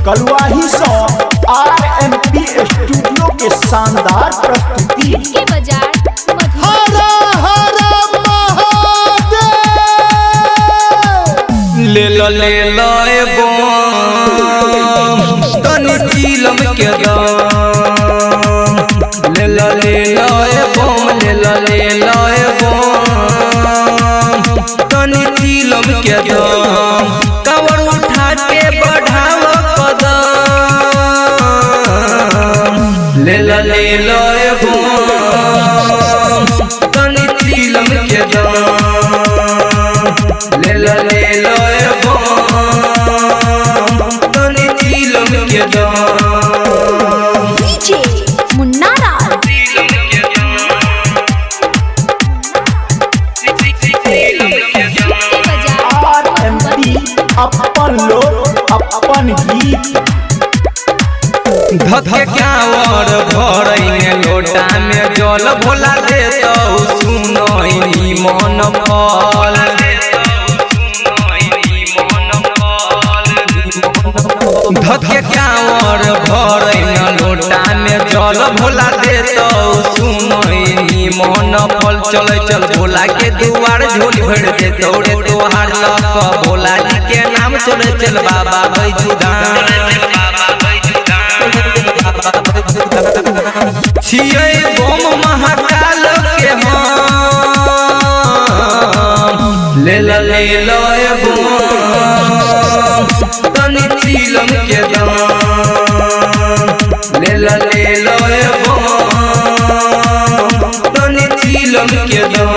कलुआही सौ RMP studio के शानदार प्रस्तुति के बजाय ले लो ए बम तनी चिलम के दम ले लो ए बम ले लो ए बम तनी चिलम के दम कवर उठा के बढ़ाव कदम ले लो ए बम तनी चिलम के दम ले लो ए अपन लोग अपन गीत धके कांवर भरैने लोटा में जल भोला दे तो सुनैनी मन फल धके कांवर भरैने लोटा में जल भोला दे तो सुनैनी मन फल चल चल भोला के दुआर झोल भर दे दौड़े तोहार लक भोला जी के नाम चल चल बाबा बैजू धाम छियै बम महाकाल के हम ले लो ए बम तनी चिलम के दम ले लो ए बम तनी चिलम के दम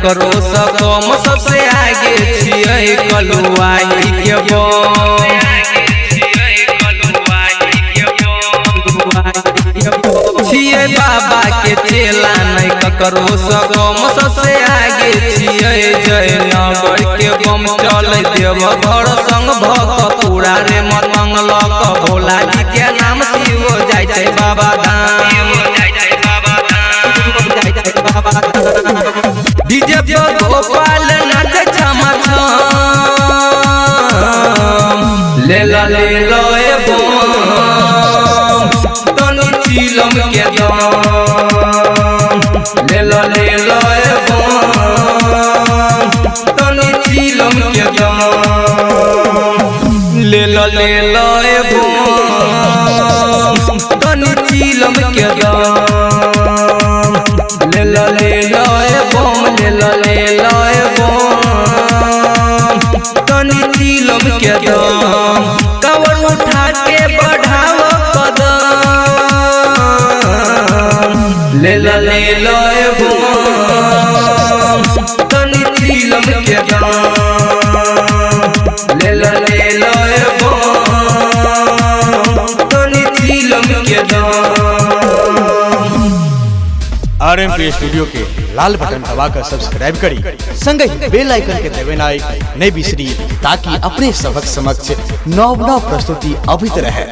करो सकम सबसे आगे छियै कलुआही के बम छियै बाबा के चेला नहीं करो सकम सबसे आगे छियै जयनगर के बम चल देव घर संग भक्त पूरा रे मन मंगलक भोला जी के नाम शिव जाय छै बाबा धाम डीजे पे गोपाल नाच छमा छम ले लो ए बम तनी चिलम के दम ले लो ए बम तनी चिलम के दम ले लो ए बम तनी चिलम के दम ले लो ए बम ले लो ए बम तनी चिलम के दम कवर उठा के बढ़ाव कदम ले लो ए बम तनी चिलम के दम ले लो ए बम तनी चिलम के दम। RMP स्टूडियो के लाल बटन दबाकर सब्सक्राइब करी संगे बेल आइकन के दबाना नहीं बिसरी ताकि अपने सबक समक्ष नव प्रस्तुति अभित रहे।